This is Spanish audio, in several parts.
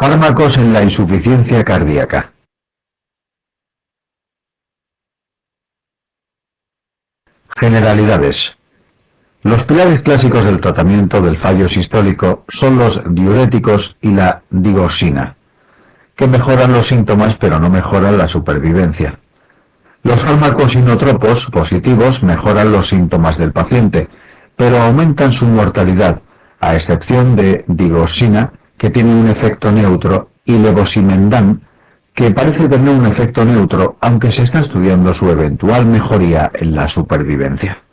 Fármacos en la insuficiencia cardíaca. Generalidades. Los pilares clásicos del tratamiento del fallo sistólico son los diuréticos y la digoxina, que mejoran los síntomas pero no mejoran la supervivencia. Los fármacos inotropos positivos mejoran los síntomas del paciente, pero aumentan su mortalidad, a excepción de digoxina, que tiene un efecto neutro, y levosimendan, que parece tener un efecto neutro, aunque se está estudiando su eventual mejoría en la supervivencia.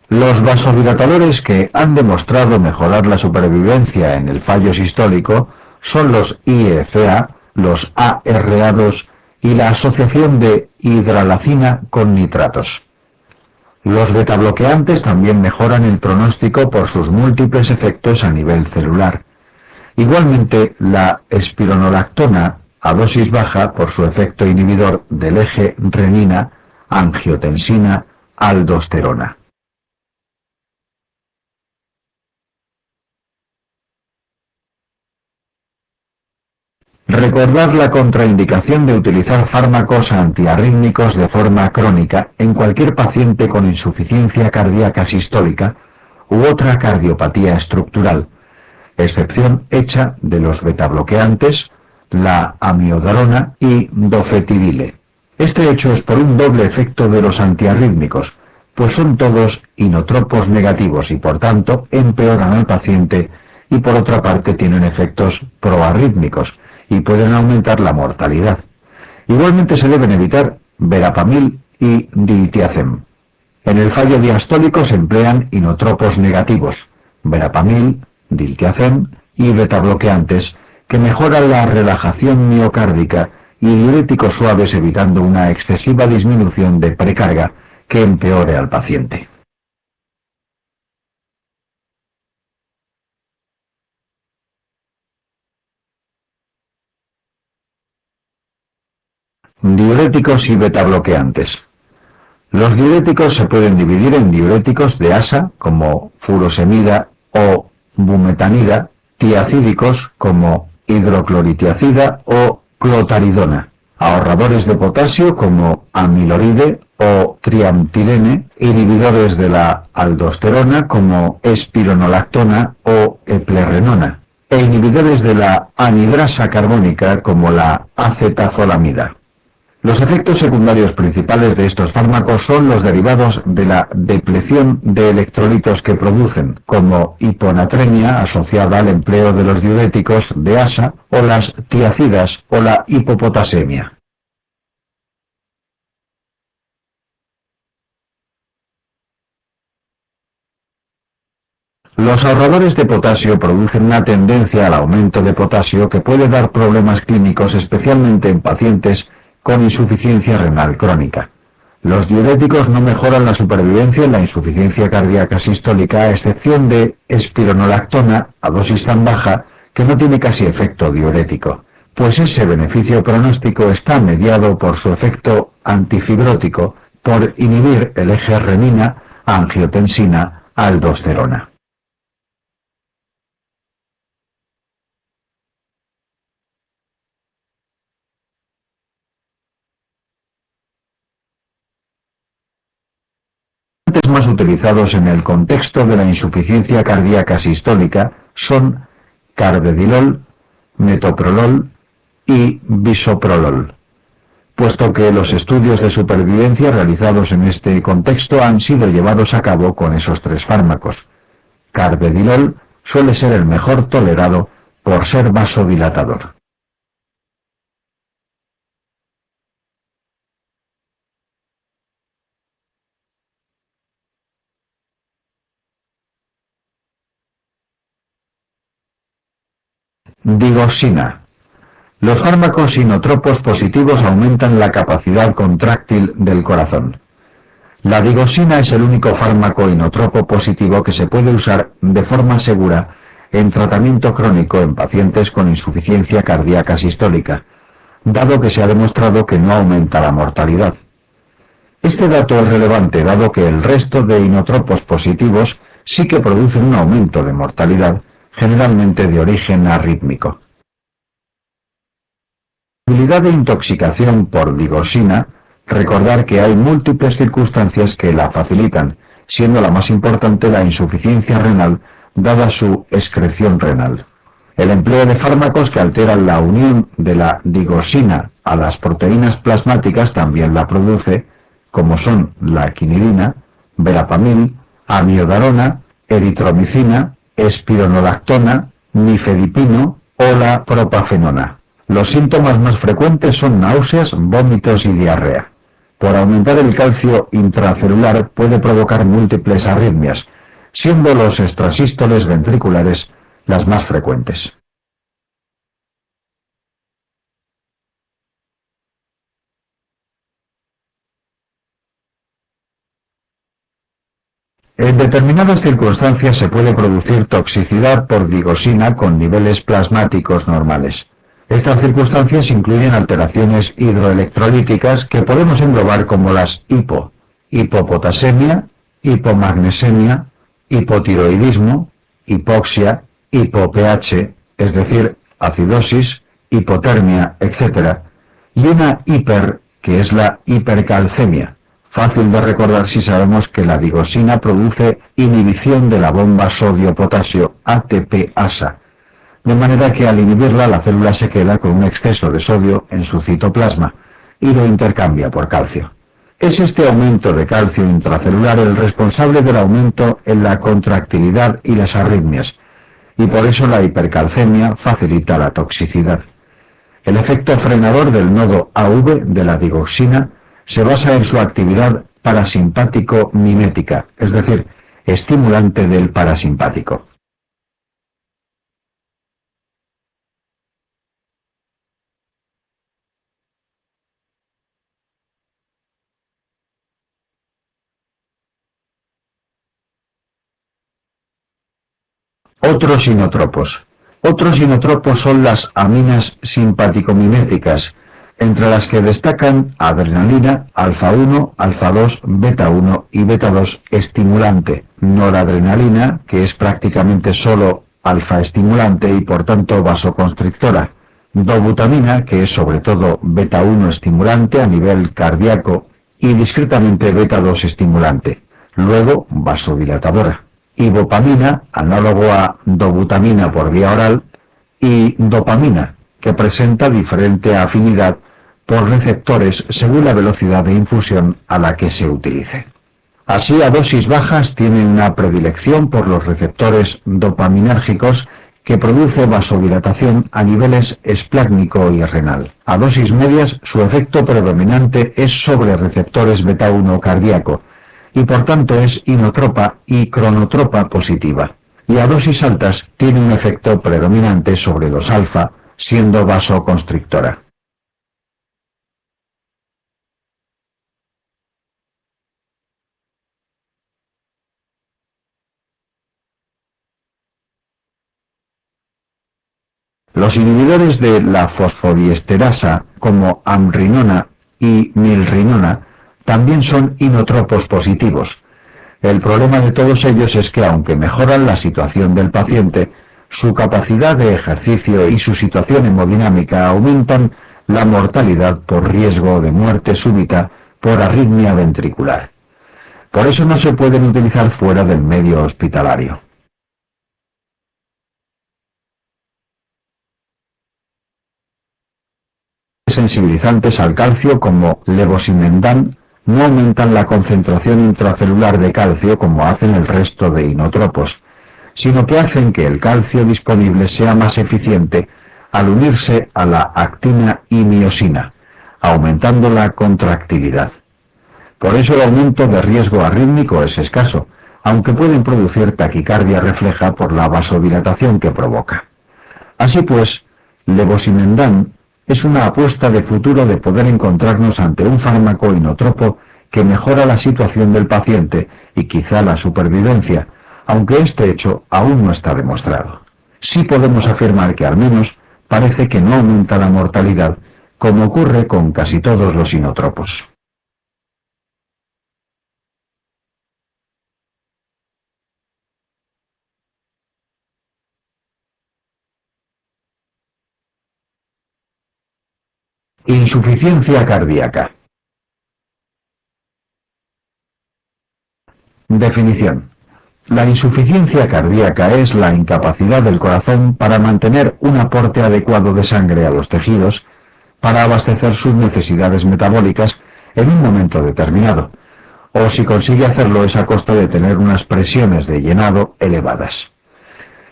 Los vasodilatadores que han demostrado mejorar la supervivencia en el fallo sistólico son los IFA, los ARA2 y la asociación de hidralacina con nitratos. Los betabloqueantes también mejoran el pronóstico por sus múltiples efectos a nivel celular. Igualmente, la espironolactona a dosis baja por su efecto inhibidor del eje renina, angiotensina, aldosterona. Recordar la contraindicación de utilizar fármacos antiarrítmicos de forma crónica en cualquier paciente con insuficiencia cardíaca sistólica u otra cardiopatía estructural, excepción hecha de los betabloqueantes, la amiodarona y dofetilide. Este hecho es por un doble efecto de los antiarrítmicos, pues son todos inotropos negativos y por tanto empeoran al paciente, y por otra parte tienen efectos proarrítmicos y pueden aumentar la mortalidad. Igualmente se deben evitar verapamil y diltiazem. En el fallo diastólico se emplean inotropos negativos, verapamil, diltiazem y betabloqueantes, que mejoran la relajación miocárdica, y diuréticos suaves evitando una excesiva disminución de precarga que empeore al paciente. Diuréticos y betabloqueantes. Los diuréticos se pueden dividir en diuréticos de asa, como furosemida o bumetanida, tiacídicos, como hidrocloritiazida o clotaridona, ahorradores de potasio, como amiloride o triamtilene, inhibidores de la aldosterona, como espironolactona o eplerenona, e inhibidores de la anhidrasa carbónica, como la acetazolamida. Los efectos secundarios principales de estos fármacos son los derivados de la depleción de electrolitos que producen, como hiponatremia asociada al empleo de los diuréticos de asa, o las tiacidas o la hipopotasemia. Los ahorradores de potasio producen una tendencia al aumento de potasio que puede dar problemas clínicos, especialmente en pacientes con insuficiencia renal crónica. Los diuréticos no mejoran la supervivencia en la insuficiencia cardíaca sistólica, a excepción de espironolactona a dosis tan baja que no tiene casi efecto diurético, pues ese beneficio pronóstico está mediado por su efecto antifibrótico, por inhibir el eje renina, angiotensina, aldosterona. Más utilizados en el contexto de la insuficiencia cardíaca sistólica son carvedilol, metoprolol y bisoprolol, puesto que los estudios de supervivencia realizados en este contexto han sido llevados a cabo con esos tres fármacos. Carvedilol suele ser el mejor tolerado por ser vasodilatador. Digoxina. Los fármacos inotropos positivos aumentan la capacidad contráctil del corazón. La digoxina es el único fármaco inotropo positivo que se puede usar de forma segura en tratamiento crónico en pacientes con insuficiencia cardíaca sistólica, dado que se ha demostrado que no aumenta la mortalidad. Este dato es relevante dado que el resto de inotropos positivos sí que producen un aumento de mortalidad, generalmente de origen arrítmico. La posibilidad de intoxicación por digoxina, recordar que hay múltiples circunstancias que la facilitan, siendo la más importante la insuficiencia renal, dada su excreción renal. El empleo de fármacos que alteran la unión de la digoxina a las proteínas plasmáticas también la produce, como son la quinidina, verapamil, amiodarona, eritromicina, espironolactona, nifedipino o la propafenona. Los síntomas más frecuentes son náuseas, vómitos y diarrea. Por aumentar el calcio intracelular puede provocar múltiples arritmias, siendo los extrasístoles ventriculares las más frecuentes. En determinadas circunstancias se puede producir toxicidad por digoxina con niveles plasmáticos normales. Estas circunstancias incluyen alteraciones hidroelectrolíticas que podemos englobar como las hipopotasemia, hipomagnesemia, hipotiroidismo, hipoxia, hipo-pH, es decir, acidosis, hipotermia, etc. Y una hiper, que es la hipercalcemia. Fácil de recordar si sabemos que la digoxina produce inhibición de la bomba sodio-potasio ATP-ASA, de manera que al inhibirla la célula se queda con un exceso de sodio en su citoplasma y lo intercambia por calcio. Es este aumento de calcio intracelular el responsable del aumento en la contractilidad y las arritmias, y por eso la hipercalcemia facilita la toxicidad. El efecto frenador del nodo AV de la digoxina se basa en su actividad parasimpático-mimética, es decir, estimulante del parasimpático. Otros inotropos. Otros inotropos son las aminas simpático-miméticas, entre las que destacan adrenalina, alfa-1, alfa-2, beta-1 y beta-2 estimulante, noradrenalina, que es prácticamente solo alfa-estimulante y por tanto vasoconstrictora, dobutamina, que es sobre todo beta-1 estimulante a nivel cardíaco y discretamente beta-2 estimulante, luego vasodilatadora, ibopamina, análogo a dobutamina por vía oral, y dopamina, que presenta diferente afinidad por receptores según la velocidad de infusión a la que se utilice. Así, a dosis bajas tiene una predilección por los receptores dopaminérgicos que produce vasodilatación a niveles esplácnico y renal. A dosis medias, su efecto predominante es sobre receptores beta-1 cardíaco, y por tanto es inotropa y cronotropa positiva. Y a dosis altas tiene un efecto predominante sobre los alfa, siendo vasoconstrictora. Los inhibidores de la fosfodiesterasa, como amrinona y milrinona, también son inotropos positivos. El problema de todos ellos es que, aunque mejoran la situación del paciente, su capacidad de ejercicio y su situación hemodinámica aumentan la mortalidad por riesgo de muerte súbita por arritmia ventricular. Por eso no se pueden utilizar fuera del medio hospitalario. Sensibilizantes al calcio como levosimendan no aumentan la concentración intracelular de calcio como hacen el resto de inotropos, sino que hacen que el calcio disponible sea más eficiente al unirse a la actina y miosina, aumentando la contractilidad. Por eso el aumento de riesgo arrítmico es escaso, aunque pueden producir taquicardia refleja por la vasodilatación que provoca. Así pues, levosimendan es una apuesta de futuro de poder encontrarnos ante un fármaco inotropo que mejora la situación del paciente y quizá la supervivencia, aunque este hecho aún no está demostrado. sí podemos afirmar que al menos parece que no aumenta la mortalidad, como ocurre con casi todos los inotropos. Insuficiencia cardíaca. Definición. La insuficiencia cardíaca es la incapacidad del corazón para mantener un aporte adecuado de sangre a los tejidos para abastecer sus necesidades metabólicas en un momento determinado, o si consigue hacerlo es a costa de tener unas presiones de llenado elevadas.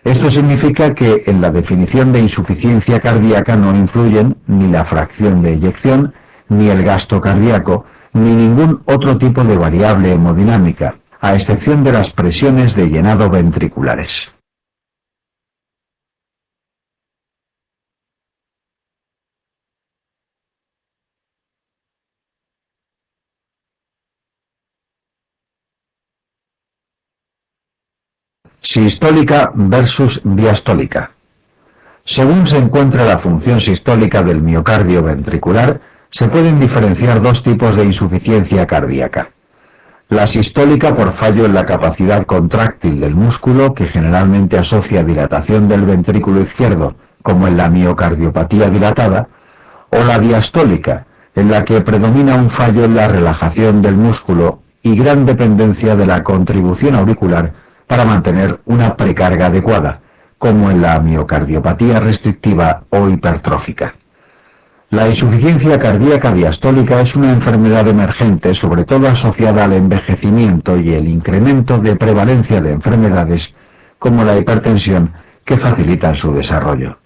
Esto significa que en la definición de insuficiencia cardíaca no influyen ni la fracción de eyección, ni el gasto cardíaco, ni ningún otro tipo de variable hemodinámica, a excepción de las presiones de llenado ventriculares. Sistólica versus diastólica. Según se encuentra la función sistólica del miocardio ventricular, se pueden diferenciar dos tipos de insuficiencia cardíaca. La sistólica por fallo en la capacidad contráctil del músculo, que generalmente asocia dilatación del ventrículo izquierdo, como en la miocardiopatía dilatada, o la diastólica, en la que predomina un fallo en la relajación del músculo y gran dependencia de la contribución auricular para mantener una precarga adecuada, como en la miocardiopatía restrictiva o hipertrófica. La insuficiencia cardíaca diastólica es una enfermedad emergente, sobre todo asociada al envejecimiento y el incremento de prevalencia de enfermedades como la hipertensión que facilitan su desarrollo.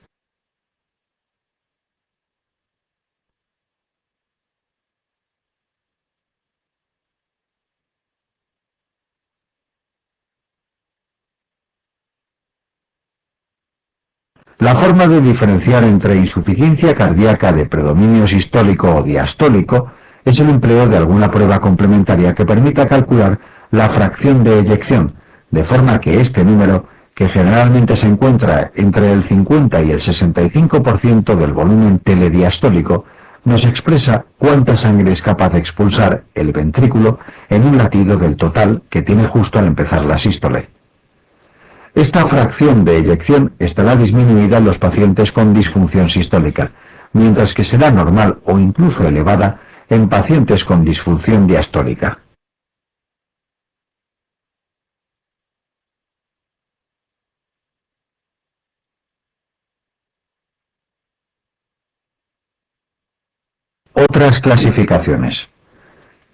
La forma de diferenciar entre insuficiencia cardíaca de predominio sistólico o diastólico es el empleo de alguna prueba complementaria que permita calcular la fracción de eyección, de forma que este número, que generalmente se encuentra entre el 50 y el 65% del volumen telediastólico, nos expresa cuánta sangre es capaz de expulsar el ventrículo en un latido del total que tiene justo al empezar la sístole. Esta fracción de eyección estará disminuida en los pacientes con disfunción sistólica, mientras que será normal o incluso elevada en pacientes con disfunción diastólica. Otras clasificaciones.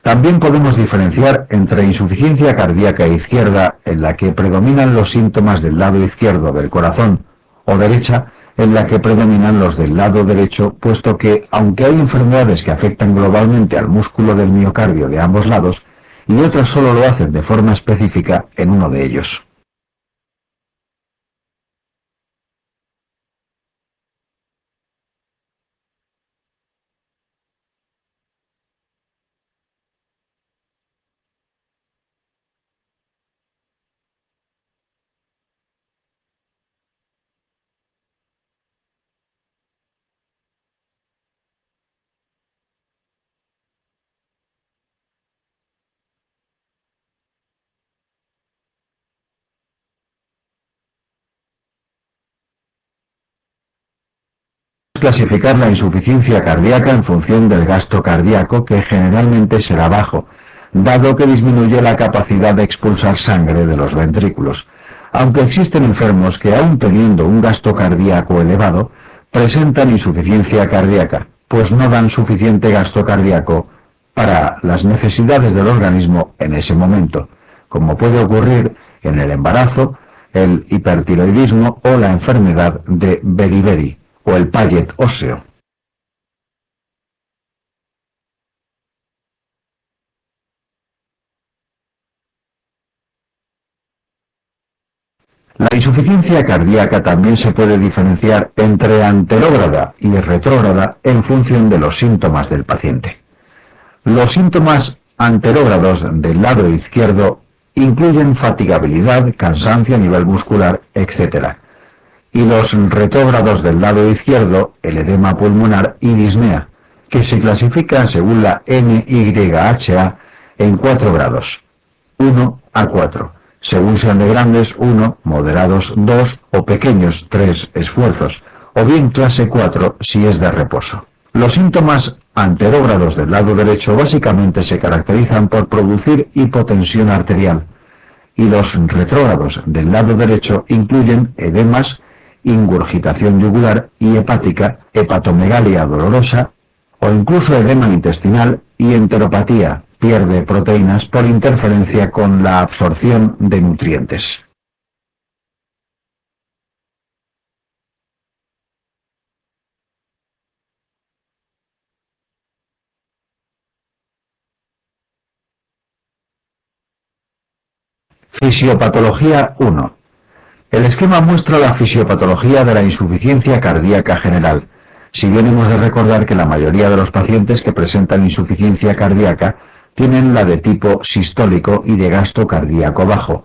También podemos diferenciar entre insuficiencia cardíaca izquierda, en la que predominan los síntomas del lado izquierdo del corazón, o derecha, en la que predominan los del lado derecho, puesto que, aunque hay enfermedades que afectan globalmente al músculo del miocardio de ambos lados, y otras solo lo hacen de forma específica en uno de ellos. Clasificar la insuficiencia cardíaca en función del gasto cardíaco, que generalmente será bajo, dado que disminuye la capacidad de expulsar sangre de los ventrículos, aunque existen enfermos que, aun teniendo un gasto cardíaco elevado, presentan insuficiencia cardíaca, pues no dan suficiente gasto cardíaco para las necesidades del organismo en ese momento, como puede ocurrir en el embarazo, el hipertiroidismo o la enfermedad de Beriberi o el Paget óseo. La insuficiencia cardíaca también se puede diferenciar entre anterógrada y retrógrada en función de los síntomas del paciente. Los síntomas anterógrados del lado izquierdo incluyen fatigabilidad, cansancio a nivel muscular, etc., y los retrógrados del lado izquierdo, el edema pulmonar y disnea, que se clasifica según la NYHA en 4 grados, 1 a 4, según sean de grandes 1, moderados 2 o pequeños 3 esfuerzos, o bien clase 4 si es de reposo. Los síntomas anterógrados del lado derecho básicamente se caracterizan por producir hipotensión arterial, y los retrógrados del lado derecho incluyen edemas, ingurgitación yugular y hepática, hepatomegalia dolorosa o incluso edema intestinal y enteropatía, pierde proteínas por interferencia con la absorción de nutrientes. Fisiopatología 1. El esquema muestra la fisiopatología de la insuficiencia cardíaca general, si bien hemos de recordar que la mayoría de los pacientes que presentan insuficiencia cardíaca tienen la de tipo sistólico y de gasto cardíaco bajo,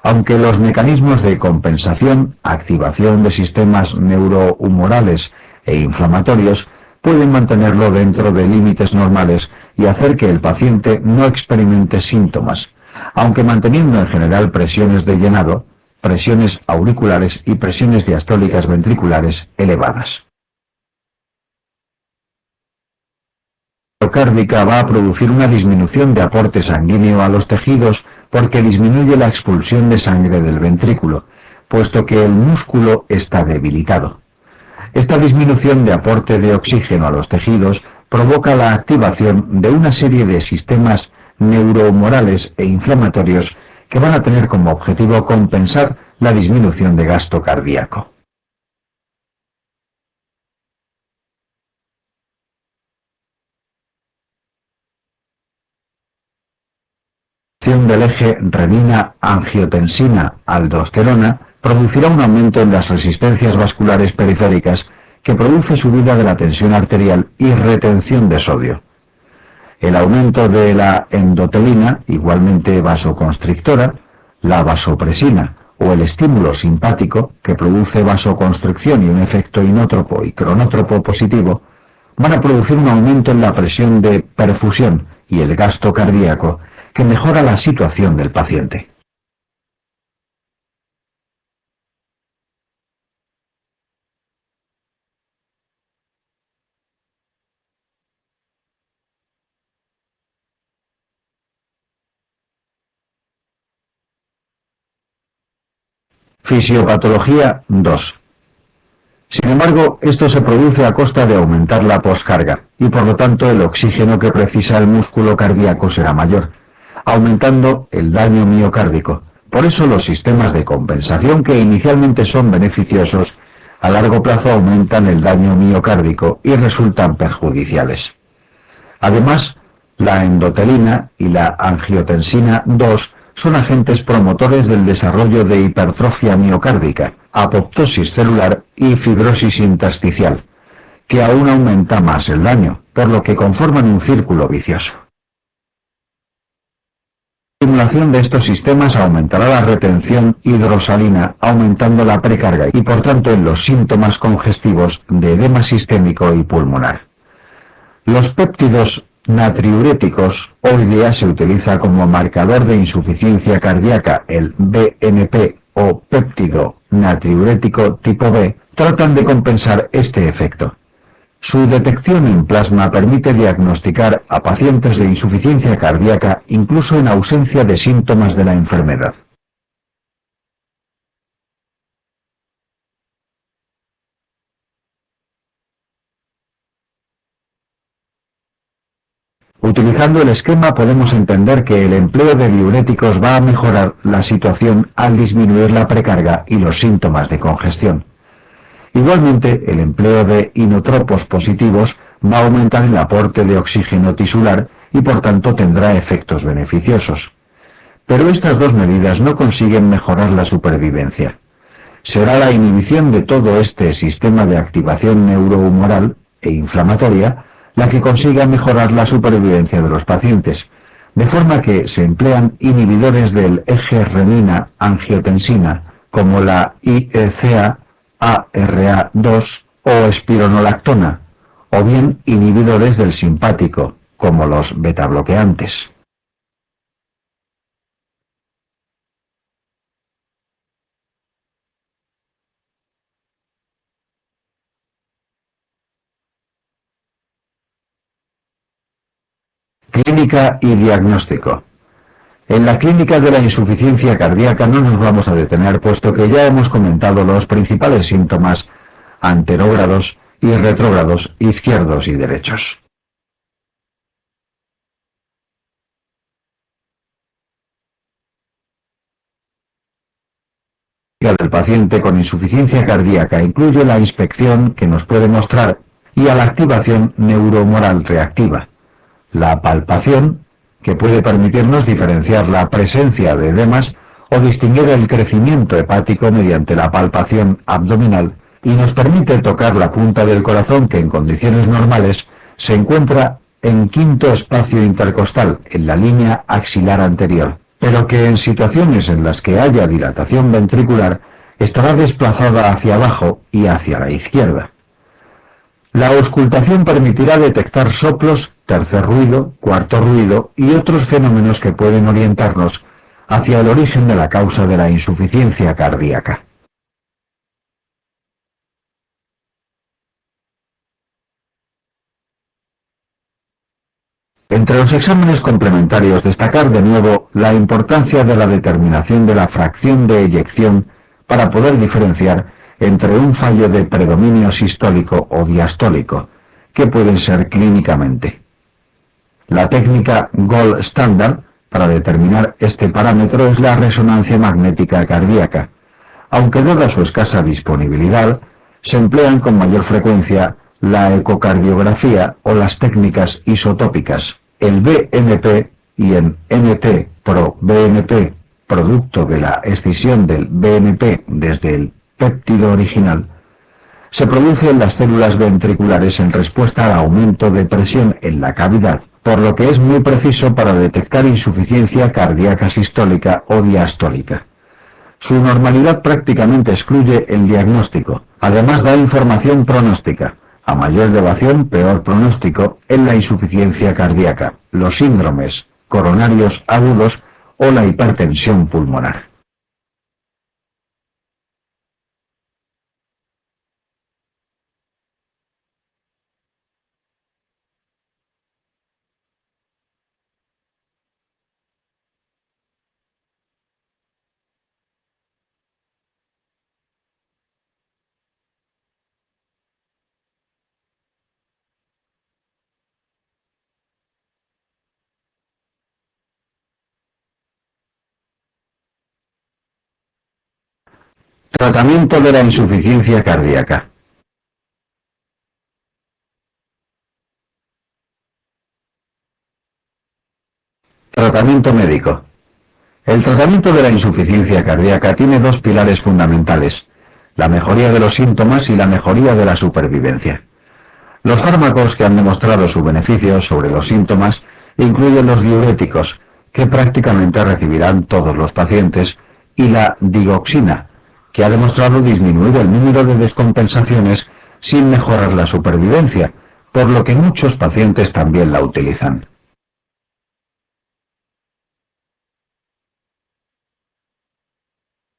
aunque los mecanismos de compensación, activación de sistemas neurohumorales e inflamatorios pueden mantenerlo dentro de límites normales y hacer que el paciente no experimente síntomas, aunque manteniendo en general presiones de llenado, presiones auriculares y presiones diastólicas ventriculares elevadas. La cardíaca va a producir una disminución de aporte sanguíneo a los tejidos porque disminuye la expulsión de sangre del ventrículo, puesto que el músculo está debilitado. Esta disminución de aporte de oxígeno a los tejidos provoca la activación de una serie de sistemas neurohumorales e inflamatorios que van a tener como objetivo compensar la disminución de gasto cardíaco. Del eje renina-angiotensina-aldosterona producirá un aumento en las resistencias vasculares periféricas que produce subida de la tensión arterial y retención de sodio. El aumento de la endotelina, igualmente vasoconstrictora, la vasopresina o el estímulo simpático, que produce vasoconstricción y un efecto inótropo y cronótropo positivo, van a producir un aumento en la presión de perfusión y el gasto cardíaco, que mejora la situación del paciente. Fisiopatología 2. Sin embargo, esto se produce a costa de aumentar la poscarga, y por lo tanto el oxígeno que precisa el músculo cardíaco será mayor, aumentando el daño miocárdico. Por eso los sistemas de compensación que inicialmente son beneficiosos, a largo plazo aumentan el daño miocárdico y resultan perjudiciales. Además, la endotelina y la angiotensina 2 son agentes promotores del desarrollo de hipertrofia miocárdica, apoptosis celular y fibrosis intersticial, que aún aumenta más el daño, por lo que conforman un círculo vicioso. La estimulación de estos sistemas aumentará la retención hidrosalina, aumentando la precarga y por tanto en los síntomas congestivos de edema sistémico y pulmonar. Los péptidos natriuréticos, hoy día se utiliza como marcador de insuficiencia cardíaca el BNP o péptido natriurético tipo B, tratan de compensar este efecto. Su detección en plasma permite diagnosticar a pacientes de insuficiencia cardíaca incluso en ausencia de síntomas de la enfermedad. Utilizando el esquema podemos entender que el empleo de diuréticos va a mejorar la situación al disminuir la precarga y los síntomas de congestión. Igualmente, el empleo de inotropos positivos va a aumentar el aporte de oxígeno tisular y por tanto tendrá efectos beneficiosos. Pero estas dos medidas no consiguen mejorar la supervivencia. Será la inhibición de todo este sistema de activación neurohumoral e inflamatoria la que consiga mejorar la supervivencia de los pacientes, de forma que se emplean inhibidores del eje renina-angiotensina como la IECA ARA2 o espironolactona, o bien inhibidores del simpático, como los betabloqueantes. Clínica y diagnóstico. En la clínica de la insuficiencia cardíaca no nos vamos a detener, puesto que ya hemos comentado los principales síntomas anterógrados y retrógrados, izquierdos y derechos. Del paciente con insuficiencia cardíaca incluye la inspección que nos puede mostrar y a la activación neurohumoral reactiva, la palpación que puede permitirnos diferenciar la presencia de edemas o distinguir el crecimiento hepático mediante la palpación abdominal y nos permite tocar la punta del corazón que en condiciones normales se encuentra en quinto espacio intercostal en la línea axilar anterior, pero que en situaciones en las que haya dilatación ventricular estará desplazada hacia abajo y hacia la izquierda. La auscultación permitirá detectar soplos, tercer ruido, cuarto ruido y otros fenómenos que pueden orientarnos hacia el origen de la causa de la insuficiencia cardíaca. Entre los exámenes complementarios destacar de nuevo la importancia de la determinación de la fracción de eyección para poder diferenciar entre un fallo de predominio sistólico o diastólico, que pueden ser clínicamente. La técnica gold standard para determinar este parámetro es la resonancia magnética cardíaca, aunque dada su escasa disponibilidad, se emplean con mayor frecuencia la ecocardiografía o las técnicas isotópicas. El BNP y en NT-proBNP, producto de la escisión del BNP desde el péptido original, se produce en las células ventriculares en respuesta al aumento de presión en la cavidad, por lo que es muy preciso para detectar insuficiencia cardíaca sistólica o diastólica. Su normalidad prácticamente excluye el diagnóstico, además da información pronóstica. A mayor elevación, peor pronóstico en la insuficiencia cardíaca, los síndromes coronarios agudos o la hipertensión pulmonar. Tratamiento de la insuficiencia cardíaca. Tratamiento médico. El tratamiento de la insuficiencia cardíaca tiene dos pilares fundamentales: la mejoría de los síntomas y la mejoría de la supervivencia. Los fármacos que han demostrado su beneficio sobre los síntomas incluyen los diuréticos, que prácticamente recibirán todos los pacientes, y la digoxina, que ha demostrado disminuir el número de descompensaciones sin mejorar la supervivencia, por lo que muchos pacientes también la utilizan.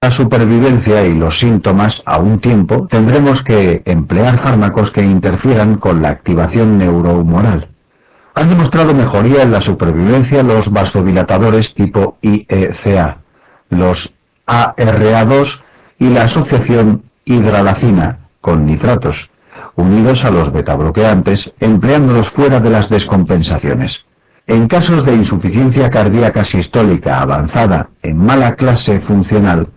La supervivencia y los síntomas a un tiempo tendremos que emplear fármacos que interfieran con la activación neurohumoral. Han demostrado mejoría en la supervivencia los vasodilatadores tipo IECA, los ARA2 y la asociación hidralacina con nitratos, unidos a los betabloqueantes, empleándolos fuera de las descompensaciones. En casos de insuficiencia cardíaca sistólica avanzada en mala clase funcional,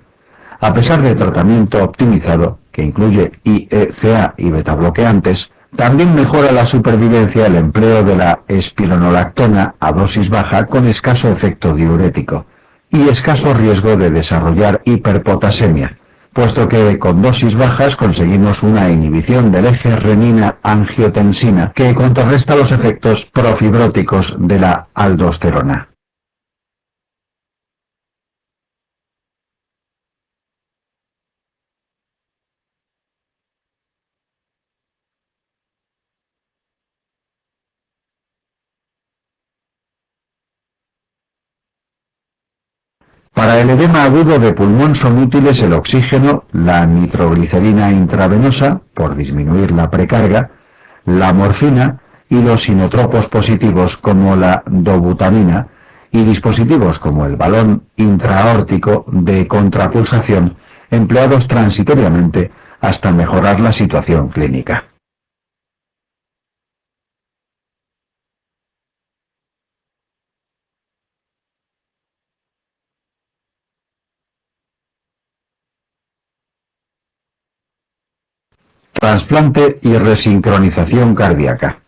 a pesar de tratamiento optimizado, que incluye IECA y betabloqueantes, también mejora la supervivencia el empleo de la espironolactona a dosis baja con escaso efecto diurético y escaso riesgo de desarrollar hiperpotasemia, puesto que con dosis bajas conseguimos una inhibición del eje renina-angiotensina que contrarresta los efectos profibróticos de la aldosterona. Para el edema agudo de pulmón son útiles el oxígeno, la nitroglicerina intravenosa, por disminuir la precarga, la morfina y los inotropos positivos como la dobutamina y dispositivos como el balón intraaórtico de contrapulsación empleados transitoriamente hasta mejorar la situación clínica. Trasplante y resincronización cardíaca.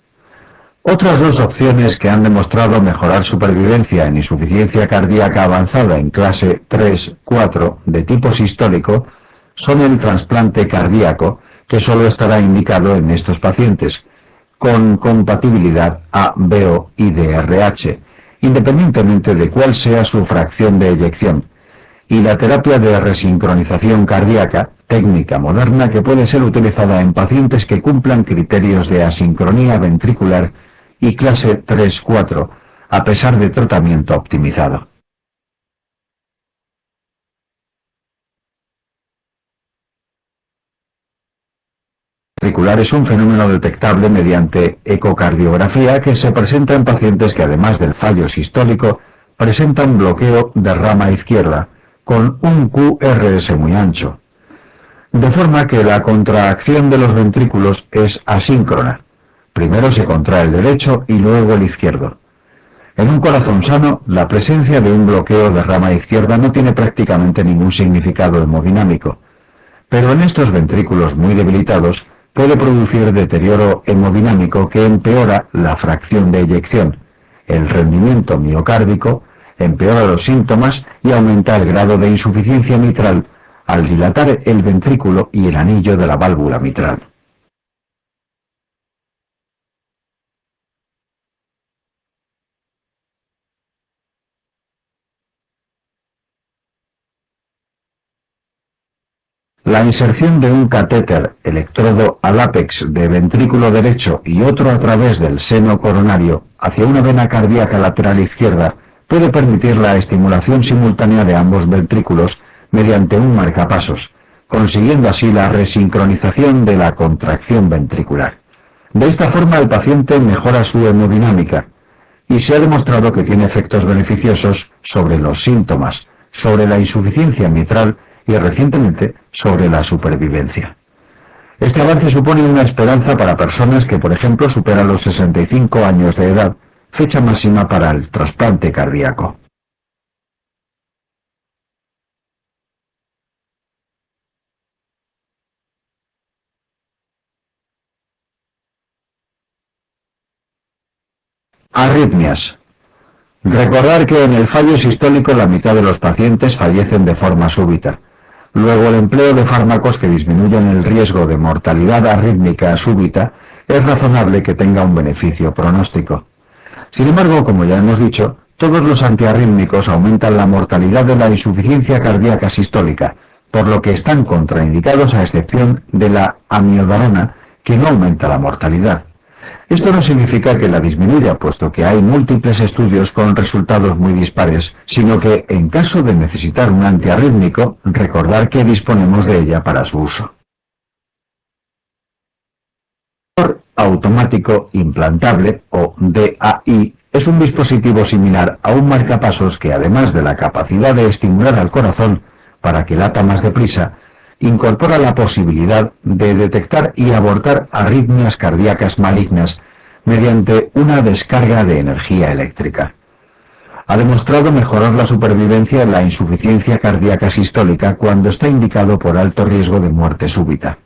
Otras dos opciones que han demostrado mejorar supervivencia en insuficiencia cardíaca avanzada en clase 3-4 de tipo sistólico son el trasplante cardíaco, que solo estará indicado en estos pacientes, con compatibilidad A-BO y DRH, independientemente de cuál sea su fracción de eyección, y la terapia de resincronización cardíaca, técnica moderna que puede ser utilizada en pacientes que cumplan criterios de asincronía ventricular y clase 3-4, a pesar de tratamiento optimizado. Ventricular es un fenómeno detectable mediante ecocardiografía que se presenta en pacientes que, además del fallo sistólico, presentan bloqueo de rama izquierda, con un QRS muy ancho, de forma que la contracción de los ventrículos es asíncrona. Primero se contrae el derecho y luego el izquierdo. En un corazón sano, la presencia de un bloqueo de rama izquierda no tiene prácticamente ningún significado hemodinámico, pero en estos ventrículos muy debilitados puede producir deterioro hemodinámico que empeora la fracción de eyección, el rendimiento miocárdico, empeora los síntomas y aumenta el grado de insuficiencia mitral al dilatar el ventrículo y el anillo de la válvula mitral. La inserción de un catéter electrodo al ápex de ventrículo derecho y otro a través del seno coronario hacia una vena cardíaca lateral izquierda puede permitir la estimulación simultánea de ambos ventrículos mediante un marcapasos, consiguiendo así la resincronización de la contracción ventricular. De esta forma el paciente mejora su hemodinámica y se ha demostrado que tiene efectos beneficiosos sobre los síntomas, sobre la insuficiencia mitral y recientemente sobre la supervivencia. Este avance supone una esperanza para personas que, por ejemplo, superan los 65 años de edad, fecha máxima para el trasplante cardíaco. Arritmias. Recordar que en el fallo sistólico la mitad de los pacientes fallecen de forma súbita. Luego, el empleo de fármacos que disminuyen el riesgo de mortalidad arrítmica súbita es razonable que tenga un beneficio pronóstico. Sin embargo, como ya hemos dicho, todos los antiarrítmicos aumentan la mortalidad de la insuficiencia cardíaca sistólica, por lo que están contraindicados a excepción de la amiodarona, que no aumenta la mortalidad. Esto no significa que la disminuya, puesto que hay múltiples estudios con resultados muy dispares, sino que, en caso de necesitar un antiarrítmico, recordar que disponemos de ella para su uso. El automático implantable, o DAI, es un dispositivo similar a un marcapasos que, además de la capacidad de estimular al corazón para que lata más deprisa, incorpora la posibilidad de detectar y abortar arritmias cardíacas malignas mediante una descarga de energía eléctrica. Ha demostrado mejorar la supervivencia en la insuficiencia cardíaca sistólica cuando está indicado por alto riesgo de muerte súbita.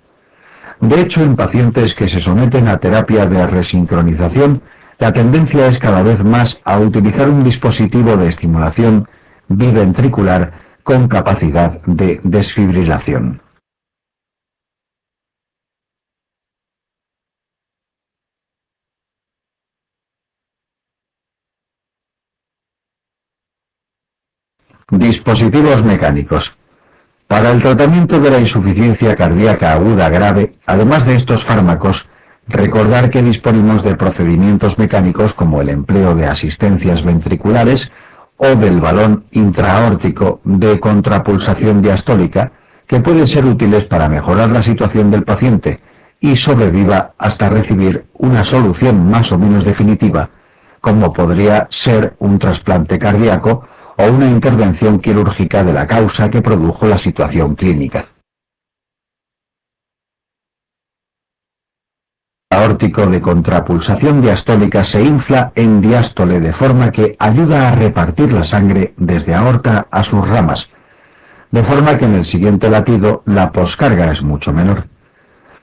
De hecho, en pacientes que se someten a terapia de resincronización, la tendencia es cada vez más a utilizar un dispositivo de estimulación biventricular con capacidad de desfibrilación. Dispositivos mecánicos. Para el tratamiento de la insuficiencia cardíaca aguda grave, además de estos fármacos, recordar que disponemos de procedimientos mecánicos como el empleo de asistencias ventriculares o del balón intraaórtico de contrapulsación diastólica, que pueden ser útiles para mejorar la situación del paciente y sobreviva hasta recibir una solución más o menos definitiva, como podría ser un trasplante cardíaco o una intervención quirúrgica de la causa que produjo la situación clínica. El aórtico de contrapulsación diastólica se infla en diástole de forma que ayuda a repartir la sangre desde aorta a sus ramas, de forma que en el siguiente latido la poscarga es mucho menor.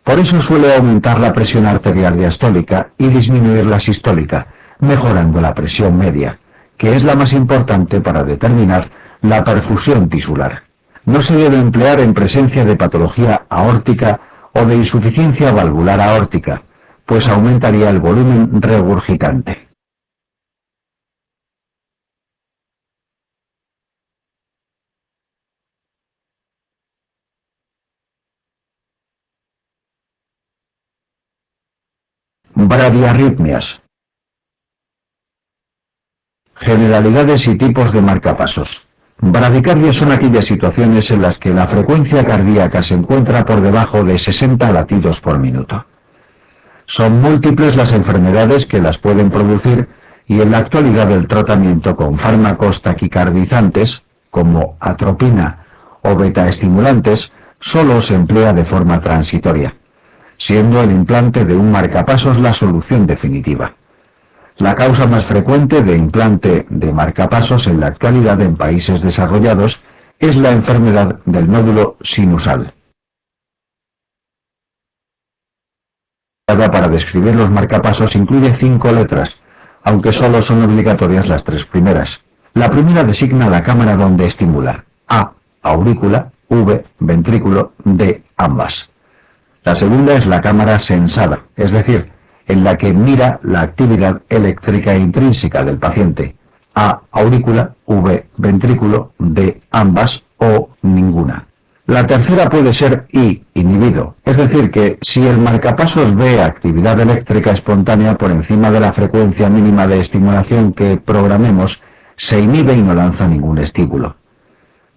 Por eso suele aumentar la presión arterial diastólica y disminuir la sistólica, mejorando la presión media, que es la más importante para determinar la perfusión tisular. No se debe emplear en presencia de patología aórtica o de insuficiencia valvular aórtica, pues aumentaría el volumen regurgitante. Bradiarritmias. Generalidades y tipos de marcapasos. Bradicardias son aquellas situaciones en las que la frecuencia cardíaca se encuentra por debajo de 60 latidos por minuto. Son múltiples las enfermedades que las pueden producir y en la actualidad el tratamiento con fármacos taquicardizantes, como atropina o betaestimulantes, solo se emplea de forma transitoria, siendo el implante de un marcapasos la solución definitiva. La causa más frecuente de implante de marcapasos en la actualidad en países desarrollados es la enfermedad del nódulo sinusal. Para describir los marcapasos incluye 5 letras, aunque solo son obligatorias las 3 primeras. La primera designa la cámara donde estimula: A, aurícula, V, ventrículo, D, ambas. La segunda es la cámara sensada, es decir, en la que mira la actividad eléctrica intrínseca del paciente: A, aurícula, V, ventrículo, D, ambas o ninguna. La tercera puede ser I, inhibido, es decir que si el marcapasos ve actividad eléctrica espontánea por encima de la frecuencia mínima de estimulación que programemos, se inhibe y no lanza ningún estímulo.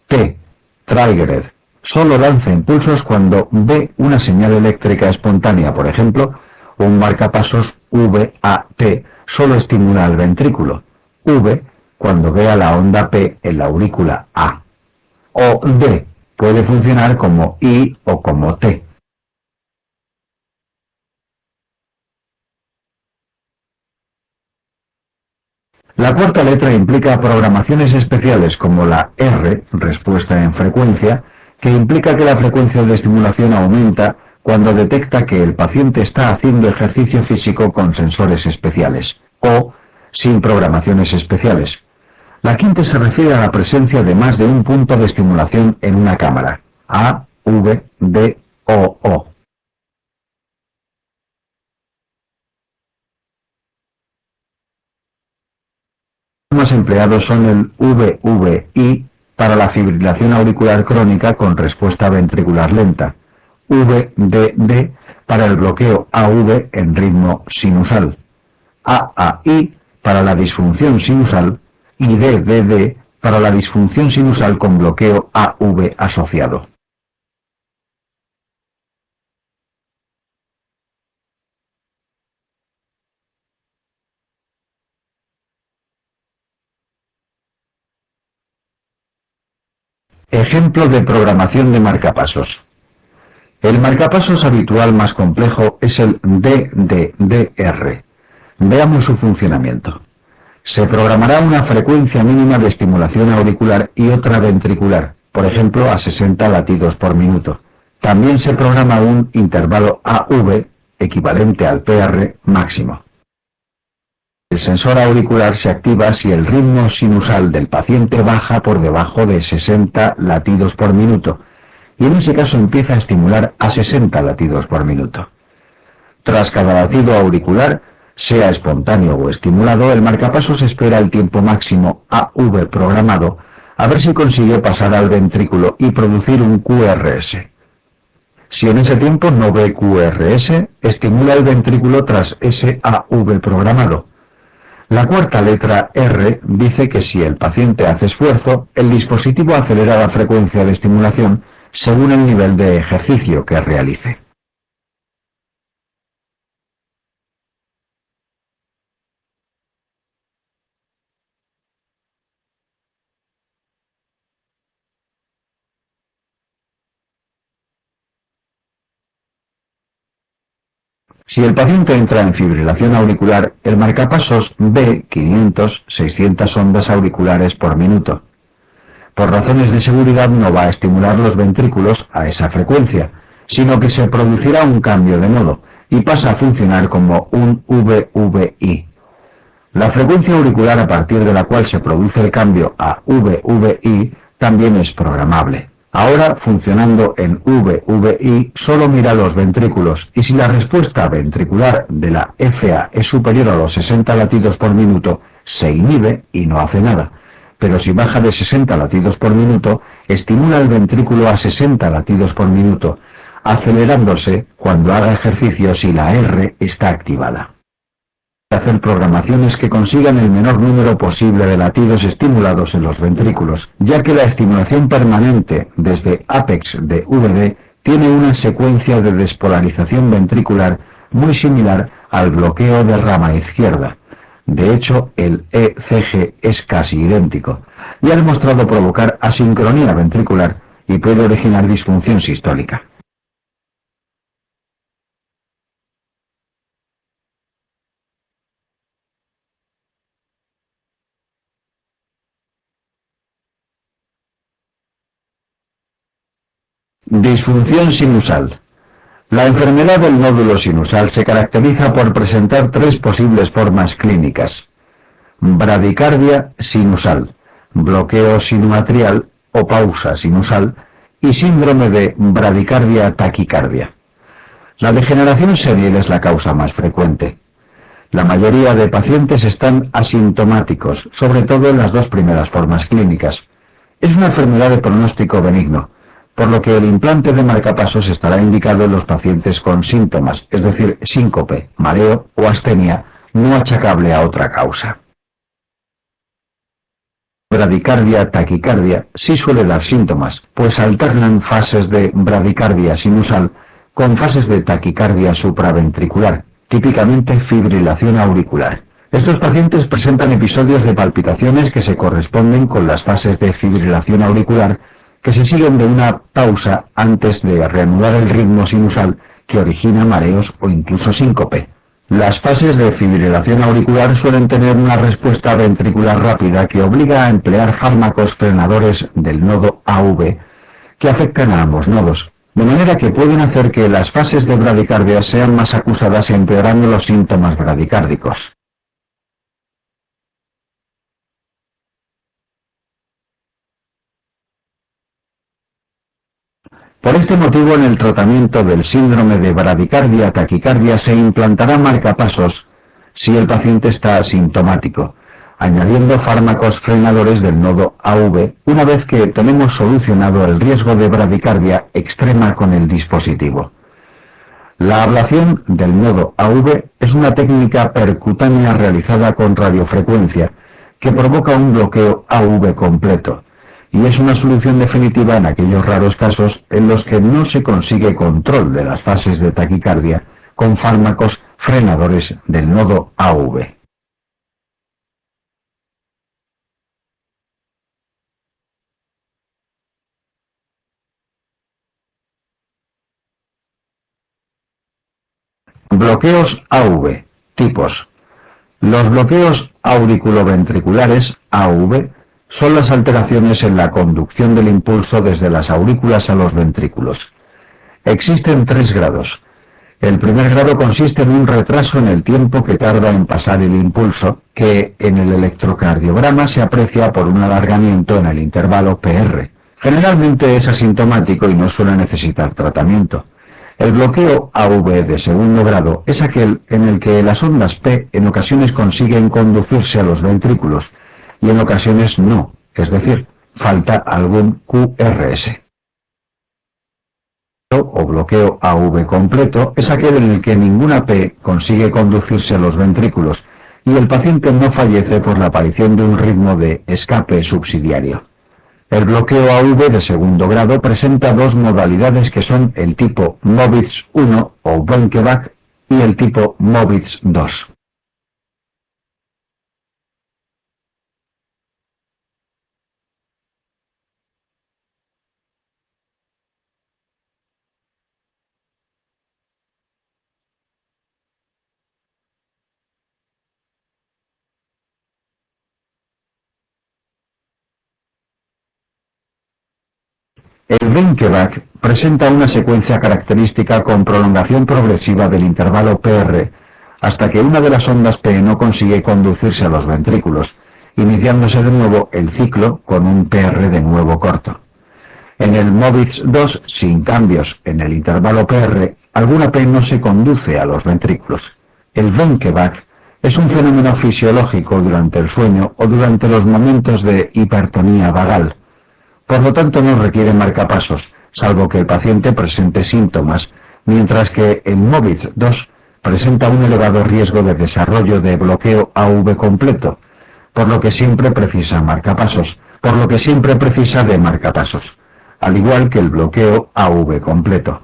T, triggered, solo lanza impulsos cuando ve una señal eléctrica espontánea, por ejemplo, un marcapasos VAT solo estimula al ventrículo, V cuando vea la onda P en la aurícula A, o D puede funcionar como I o como T. La cuarta letra implica programaciones especiales como la R, respuesta en frecuencia, que implica que la frecuencia de estimulación aumenta cuando detecta que el paciente está haciendo ejercicio físico con sensores especiales, o sin programaciones especiales. La quinta se refiere a la presencia de más de un punto de estimulación en una cámara: A, V, D o O. Los más empleados son el VVI para la fibrilación auricular crónica con respuesta ventricular lenta, VDD para el bloqueo AV en ritmo sinusal, AAI para la disfunción sinusal y DDD para la disfunción sinusal con bloqueo AV asociado. Ejemplo de programación de marcapasos. El marcapasos habitual más complejo es el DDDR. Veamos su funcionamiento. Se programará una frecuencia mínima de estimulación auricular y otra ventricular, por ejemplo a 60 latidos por minuto. También se programa un intervalo AV equivalente al PR máximo. El sensor auricular se activa si el ritmo sinusal del paciente baja por debajo de 60 latidos por minuto, y en ese caso empieza a estimular a 60 latidos por minuto. Tras cada latido auricular, sea espontáneo o estimulado, el marcapasos espera el tiempo máximo AV programado a ver si consigue pasar al ventrículo y producir un QRS. Si en ese tiempo no ve QRS, estimula el ventrículo tras ese AV programado. La cuarta letra R dice que si el paciente hace esfuerzo, el dispositivo acelera la frecuencia de estimulación según el nivel de ejercicio que realice. Si el paciente entra en fibrilación auricular, el marcapasos ve 500-600 ondas auriculares por minuto. Por razones de seguridad no va a estimular los ventrículos a esa frecuencia, sino que se producirá un cambio de modo y pasa a funcionar como un VVI. La frecuencia auricular a partir de la cual se produce el cambio a VVI también es programable. Ahora, funcionando en VVI, solo mira los ventrículos y si la respuesta ventricular de la FA es superior a los 60 latidos por minuto, se inhibe y no hace nada. Pero si baja de 60 latidos por minuto, estimula el ventrículo a 60 latidos por minuto, acelerándose cuando haga ejercicio si la R está activada. Hacer programaciones que consigan el menor número posible de latidos estimulados en los ventrículos, ya que la estimulación permanente desde ápex de VD tiene una secuencia de despolarización ventricular muy similar al bloqueo de rama izquierda. De hecho, el ECG es casi idéntico y ha demostrado provocar asincronía ventricular y puede originar disfunción sistólica. Disfunción sinusal. La enfermedad del nódulo sinusal se caracteriza por presentar tres posibles formas clínicas: bradicardia sinusal, bloqueo sinuatrial o pausa sinusal y síndrome de bradicardia-taquicardia. La degeneración senil es la causa más frecuente. La mayoría de pacientes están asintomáticos, sobre todo en las dos primeras formas clínicas. Es una enfermedad de pronóstico benigno, por lo que el implante de marcapasos estará indicado en los pacientes con síntomas, es decir, síncope, mareo o astenia, no achacable a otra causa. Bradicardia-taquicardia sí suele dar síntomas, pues alternan fases de bradicardia sinusal con fases de taquicardia supraventricular, típicamente fibrilación auricular. Estos pacientes presentan episodios de palpitaciones que se corresponden con las fases de fibrilación auricular que se siguen de una pausa antes de reanudar el ritmo sinusal que origina mareos o incluso síncope. Las fases de fibrilación auricular suelen tener una respuesta ventricular rápida que obliga a emplear fármacos frenadores del nodo AV que afectan a ambos nodos, de manera que pueden hacer que las fases de bradicardia sean más acusadas empeorando los síntomas bradicárdicos. Por este motivo, en el tratamiento del síndrome de bradicardia-taquicardia se implantará marcapasos si el paciente está asintomático, añadiendo fármacos frenadores del nodo AV una vez que tenemos solucionado el riesgo de bradicardia extrema con el dispositivo. La ablación del nodo AV es una técnica percutánea realizada con radiofrecuencia que provoca un bloqueo AV completo, y es una solución definitiva en aquellos raros casos en los que no se consigue control de las fases de taquicardia con fármacos frenadores del nodo AV. Bloqueos AV. Tipos. Los bloqueos auriculoventriculares AV son las alteraciones en la conducción del impulso desde las aurículas a los ventrículos. Existen 3 grados. El primer grado consiste en un retraso en el tiempo que tarda en pasar el impulso, que en el electrocardiograma se aprecia por un alargamiento en el intervalo PR. Generalmente es asintomático y no suele necesitar tratamiento. El bloqueo AV de segundo grado es aquel en el que las ondas P en ocasiones consiguen conducirse a los ventrículos y en ocasiones no, es decir, falta algún QRS. O bloqueo AV completo es aquel en el que ninguna P consigue conducirse a los ventrículos y el paciente no fallece por la aparición de un ritmo de escape subsidiario. El bloqueo AV de segundo grado presenta dos modalidades que son el tipo Mobitz 1 o Wenckebach y el tipo Mobitz 2. El Wenckebach presenta una secuencia característica con prolongación progresiva del intervalo PR, hasta que una de las ondas P no consigue conducirse a los ventrículos, iniciándose de nuevo el ciclo con un PR de nuevo corto. En el Mobitz 2, sin cambios en el intervalo PR, alguna P no se conduce a los ventrículos. El Wenckebach es un fenómeno fisiológico durante el sueño o durante los momentos de hipertonía vagal. Por lo tanto, no requiere marcapasos, salvo que el paciente presente síntomas, mientras que el Mobitz 2 presenta un elevado riesgo de desarrollo de bloqueo AV completo, por lo que siempre precisa de marcapasos, al igual que el bloqueo AV completo.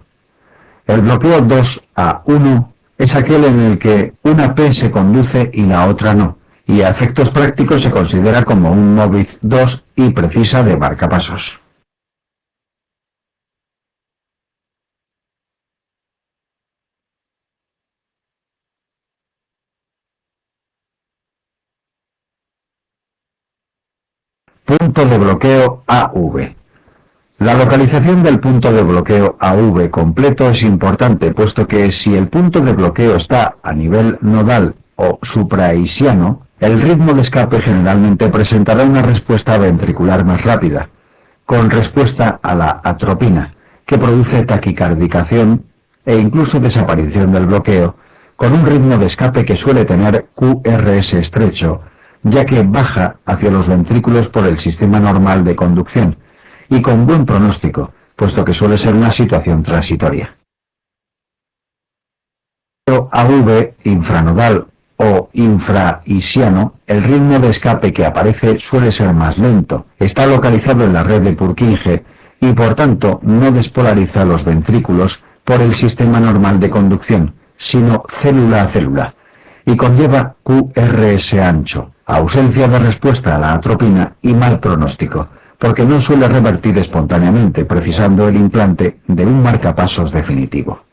El bloqueo 2A1 es aquel en el que una P se conduce y la otra no, y a efectos prácticos se considera como un Mobitz 2 y precisa de marcapasos. Punto de bloqueo AV. La localización del punto de bloqueo AV completo es importante, puesto que si el punto de bloqueo está a nivel nodal o supraisiano, el ritmo de escape generalmente presentará una respuesta ventricular más rápida, con respuesta a la atropina, que produce taquicardicación e incluso desaparición del bloqueo, con un ritmo de escape que suele tener QRS estrecho, ya que baja hacia los ventrículos por el sistema normal de conducción, y con buen pronóstico, puesto que suele ser una situación transitoria. AV infranodal o infraisiano, el ritmo de escape que aparece suele ser más lento, está localizado en la red de Purkinje y por tanto no despolariza los ventrículos por el sistema normal de conducción, sino célula a célula, y conlleva QRS ancho, ausencia de respuesta a la atropina y mal pronóstico, porque no suele revertir espontáneamente, precisando el implante de un marcapasos definitivo.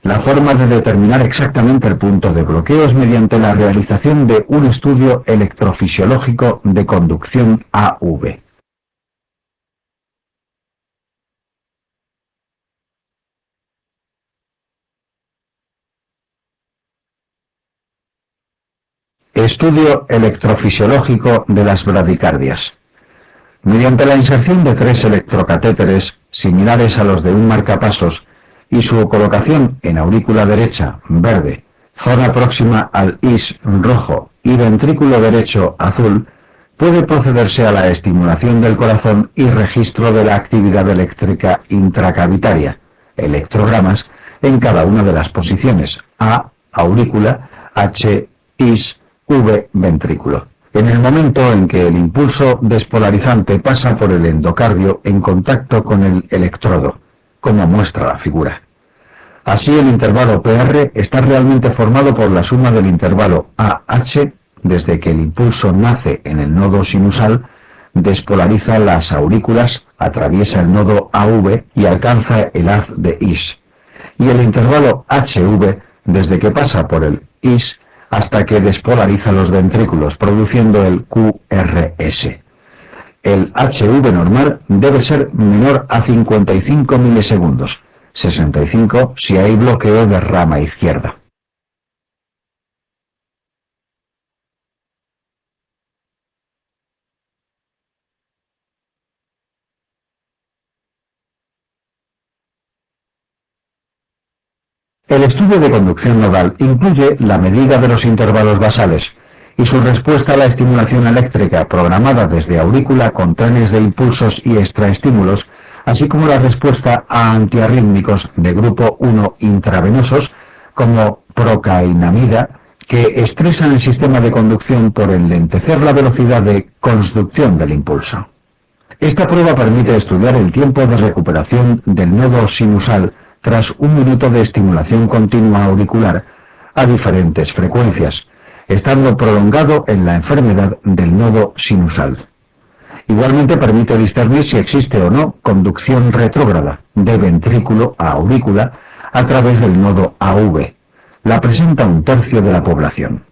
La forma de determinar exactamente el punto de bloqueo es mediante la realización de un estudio electrofisiológico de conducción AV. Estudio electrofisiológico de las bradicardias. Mediante la inserción de 3 electrocatéteres similares a los de un marcapasos y su colocación en aurícula derecha verde, zona próxima al IS rojo y ventrículo derecho azul, puede procederse a la estimulación del corazón y registro de la actividad eléctrica intracavitaria, electrogramas, en cada una de las posiciones A, aurícula, H, IS, V, ventrículo. En el momento en que el impulso despolarizante pasa por el endocardio en contacto con el electrodo, como muestra la figura. Así el intervalo PR está realmente formado por la suma del intervalo AH, desde que el impulso nace en el nodo sinusal, despolariza las aurículas, atraviesa el nodo AV y alcanza el haz de IS, y el intervalo HV, desde que pasa por el IS hasta que despolariza los ventrículos, produciendo el QRS. El HV normal debe ser menor a 55 milisegundos, 65 si hay bloqueo de rama izquierda. El estudio de conducción nodal incluye la medida de los intervalos basales y su respuesta a la estimulación eléctrica programada desde aurícula con trenes de impulsos y extraestímulos, así como la respuesta a antiarrítmicos de grupo 1 intravenosos como procainamida, que estresan el sistema de conducción por enlentecer la velocidad de construcción del impulso. Esta prueba permite estudiar el tiempo de recuperación del nodo sinusal tras 1 minuto de estimulación continua auricular a diferentes frecuencias, estando prolongado en la enfermedad del nodo sinusal. Igualmente permite discernir si existe o no conducción retrógrada de ventrículo a aurícula a través del nodo AV. La presenta 1/3 de la población.